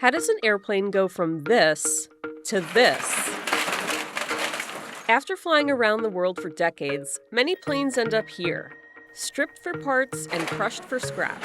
How does an airplane go from this to this? After flying around the world for decades, many planes end up here, stripped for parts and crushed for scrap.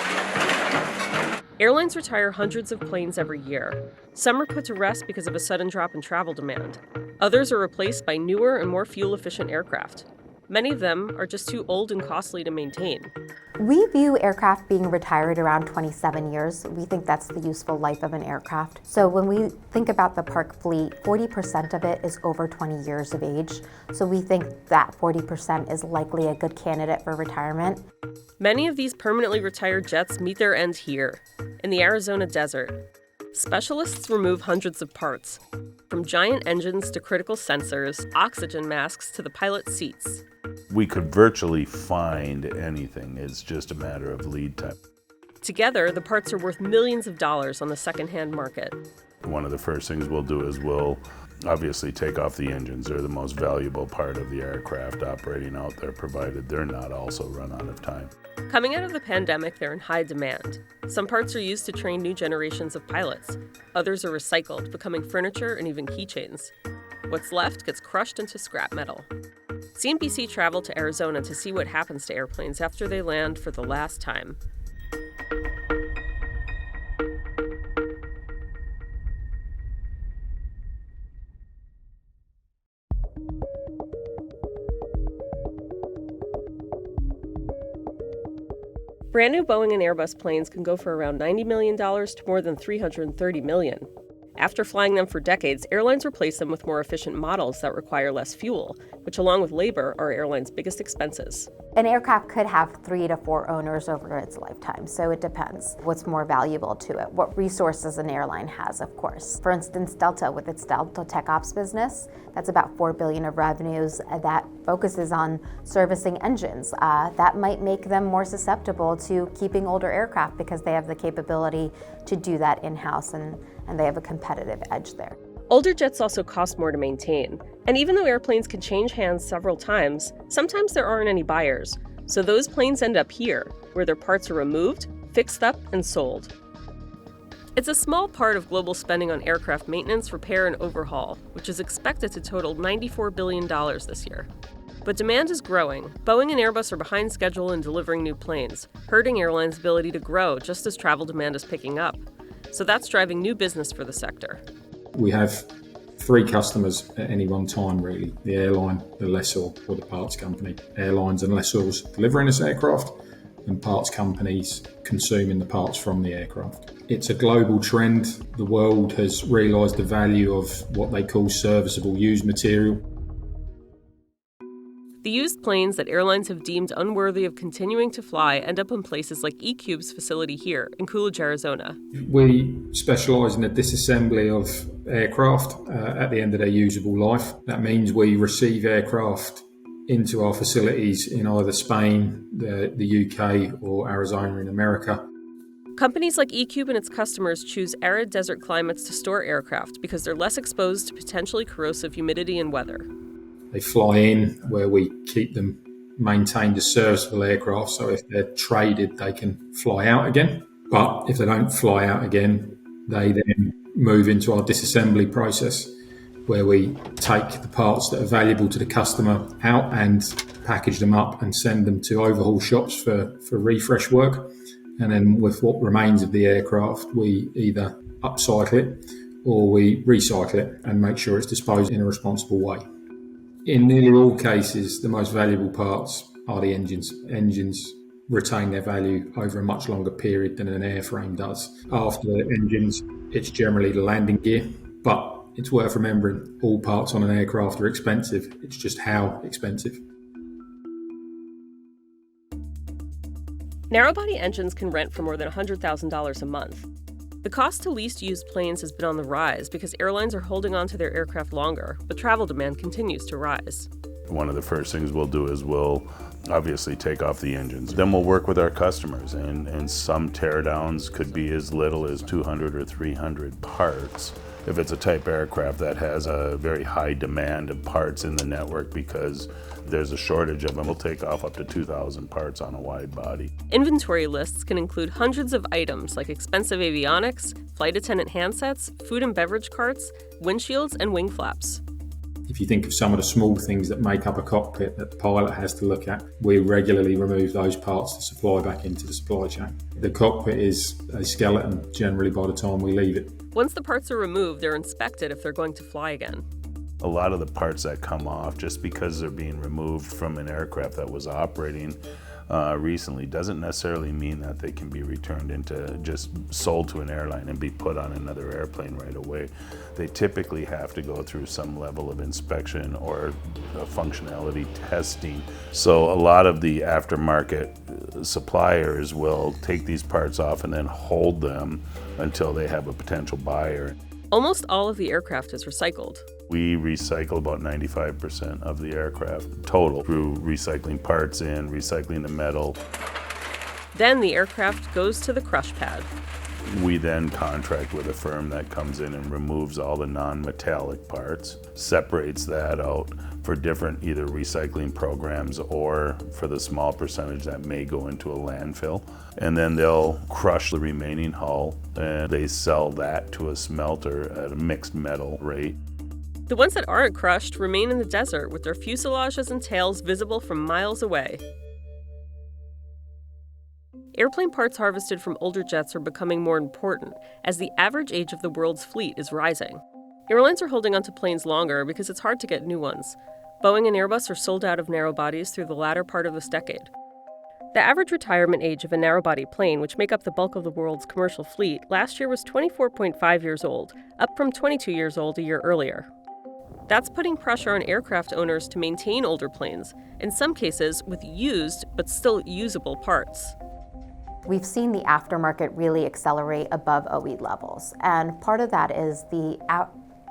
Airlines retire hundreds of planes every year. Some are put to rest because of a sudden drop in travel demand. Others are replaced by newer and more fuel-efficient aircraft. Many of them are just too old and costly to maintain. We view aircraft being retired around 27 years. We think that's the useful life of an aircraft. So when we think about the park fleet, 40% of it is over 20 years of age. So we think that 40% is likely a good candidate for retirement. Many of these permanently retired jets meet their end here, in the Arizona desert. Specialists remove hundreds of parts, from giant engines to critical sensors, oxygen masks to the pilot's seats. We could virtually find anything. It's just a matter of lead time. Together, the parts are worth millions of dollars on the secondhand market. One of the first things we'll do is we'll obviously take off the engines. They're the most valuable part of the aircraft operating out there, provided they're not also run out of time. Coming out of the pandemic, they're in high demand. Some parts are used to train new generations of pilots. Others are recycled, becoming furniture and even keychains. What's left gets crushed into scrap metal. CNBC traveled to Arizona to see what happens to airplanes after they land for the last time. Brand new Boeing and Airbus planes can go for around $90 million to more than $330 million. After flying them for decades, airlines replace them with more efficient models that require less fuel, which along with labor are airlines' biggest expenses. An aircraft could have 3 to 4 owners over its lifetime, so it depends what's more valuable to it, what resources an airline has, of course. For instance, Delta, with its Delta Tech Ops business, that's about $4 billion of revenues that focuses on servicing engines. That might make them more susceptible to keeping older aircraft because they have the capability to do that in-house and they have a competitive edge there. Older jets also cost more to maintain. And even though airplanes can change hands several times, sometimes there aren't any buyers. So those planes end up here, where their parts are removed, fixed up, and sold. It's a small part of global spending on aircraft maintenance, repair, and overhaul, which is expected to total $94 billion this year. But demand is growing. Boeing and Airbus are behind schedule in delivering new planes, hurting airlines' ability to grow just as travel demand is picking up. So that's driving new business for the sector. We have 3 customers at any one time, really. The airline, the lessor, or the parts company. Airlines and lessors delivering this aircraft, and parts companies consuming the parts from the aircraft. It's a global trend. The world has realised the value of what they call serviceable used material. The used planes that airlines have deemed unworthy of continuing to fly end up in places like Ecubed's facility here in Coolidge, Arizona. We specialise in the disassembly of aircraft at the end of their usable life. That means we receive aircraft into our facilities in either Spain, the UK, or Arizona in America. Companies like Ecubed and its customers choose arid desert climates to store aircraft because they're less exposed to potentially corrosive humidity and weather. They fly in where we keep them maintained as serviceable aircraft, so if they're traded, they can fly out again. But if they don't fly out again, they then move into our disassembly process, where we take the parts that are valuable to the customer out and package them up and send them to overhaul shops for refresh work. And then with what remains of the aircraft, we either upcycle it or we recycle it and make sure it's disposed in a responsible way. In nearly all cases, the most valuable parts are the engines. Engines retain their value over a much longer period than an airframe does. After the engines, it's generally the landing gear, but it's worth remembering all parts on an aircraft are expensive. It's just how expensive. Narrow-body engines can rent for more than $100,000 a month. The cost to lease used planes has been on the rise because airlines are holding on to their aircraft longer, but travel demand continues to rise. One of the first things we'll do is we'll obviously take off the engines. Then we'll work with our customers, and some teardowns could be as little as 200 or 300 parts. if it's a type aircraft that has a very high demand of parts in the network because there's a shortage of them, we'll take off up to 2,000 parts on a wide body. Inventory lists can include hundreds of items like expensive avionics, flight attendant handsets, food and beverage carts, windshields, and wing flaps. If you think of some of the small things that make up a cockpit that the pilot has to look at, we regularly remove those parts to supply back into the supply chain. The cockpit is a skeleton generally by the time we leave it. Once the parts are removed, they're inspected if they're going to fly again. A lot of the parts that come off just because they're being removed from an aircraft that was operating recently doesn't necessarily mean that they can be returned into just sold to an airline and be put on another airplane right away. They typically have to go through some level of inspection or functionality testing. So a lot of the aftermarket suppliers will take these parts off and then hold them until they have a potential buyer. Almost all of the aircraft is recycled. We recycle about 95% of the aircraft total through recycling parts and recycling the metal. Then the aircraft goes to the crush pad. We then contract with a firm that comes in and removes all the non-metallic parts, separates that out for different either recycling programs or for the small percentage that may go into a landfill. And then they'll crush the remaining hull and they sell that to a smelter at a mixed metal rate. The ones that aren't crushed remain in the desert with their fuselages and tails visible from miles away. Airplane parts harvested from older jets are becoming more important as the average age of the world's fleet is rising. Airlines are holding onto planes longer because it's hard to get new ones. Boeing and Airbus are sold out of narrow bodies through the latter part of this decade. The average retirement age of a narrow-body plane, which make up the bulk of the world's commercial fleet, last year was 24.5 years old, up from 22 years old a year earlier. That's putting pressure on aircraft owners to maintain older planes, in some cases with used but still usable parts. We've seen the aftermarket really accelerate above OE levels, and part of that is the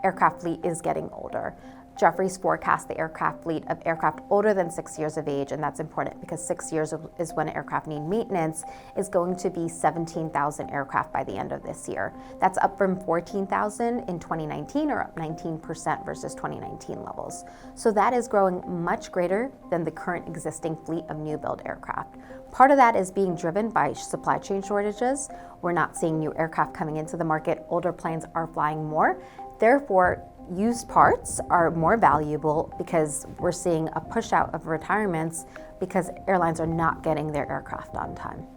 aircraft fleet is getting older. Jefferies forecast the aircraft fleet of aircraft older than 6 years of age, and that's important because 6 years is when aircraft need maintenance, is going to be 17,000 aircraft by the end of this year. That's up from 14,000 in 2019, or up 19% versus 2019 levels. So that is growing much greater than the current existing fleet of new build aircraft. Part of that is being driven by supply chain shortages. We're not seeing new aircraft coming into the market. Older planes are flying more. Therefore, used parts are more valuable because we're seeing a push out of retirements because airlines are not getting their aircraft on time.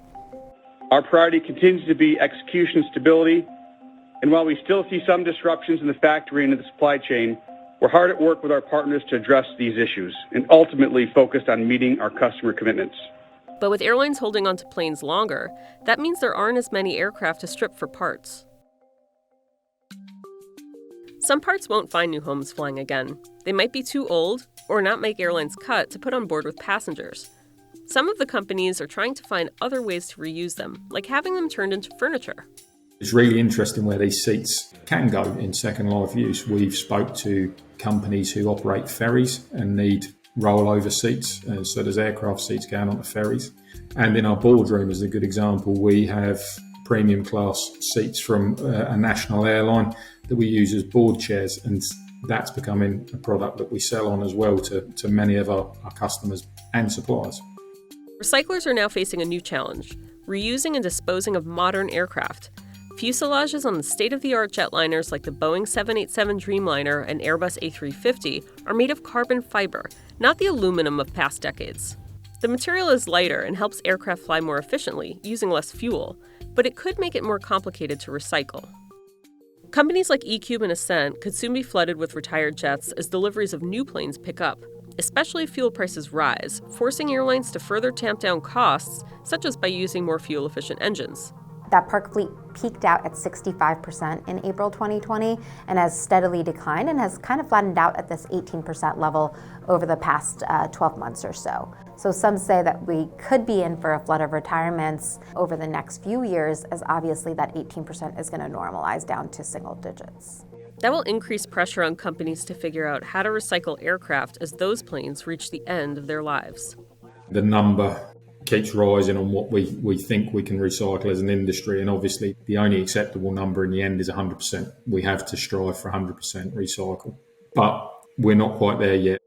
Our priority continues to be execution stability, and while we still see some disruptions in the factory and in the supply chain, we're hard at work with our partners to address these issues and ultimately focused on meeting our customer commitments. But with airlines holding onto planes longer, that means there aren't as many aircraft to strip for parts. Some parts won't find new homes flying again. They might be too old or not make airlines cut to put on board with passengers. Some of the companies are trying to find other ways to reuse them, like having them turned into furniture. It's really interesting where these seats can go in second life use. We've spoke to companies who operate ferries and need rollover seats, so there's aircraft seats going on the ferries. And in our boardroom, as a good example, we have premium class seats from a national airline that we use as board chairs, and that's becoming a product that we sell on as well to many of our customers and suppliers. Recyclers are now facing a new challenge: reusing and disposing of modern aircraft. Fuselages on the state-of-the-art jetliners like the Boeing 787 Dreamliner and Airbus A350 are made of carbon fiber, not the aluminum of past decades. The material is lighter and helps aircraft fly more efficiently, using less fuel, but it could make it more complicated to recycle. Companies like Ecubed and Ascent could soon be flooded with retired jets as deliveries of new planes pick up, especially if fuel prices rise, forcing airlines to further tamp down costs, such as by using more fuel-efficient engines. That park fleet peaked out at 65% in April 2020 and has steadily declined and has kind of flattened out at this 18% level over the past 12 months or so. So some say that we could be in for a flood of retirements over the next few years, as obviously that 18% is going to normalize down to single digits. That will increase pressure on companies to figure out how to recycle aircraft as those planes reach the end of their lives. The number keeps rising on what we think we can recycle as an industry. And obviously, the only acceptable number in the end is 100%. We have to strive for 100% recycle. But we're not quite there yet.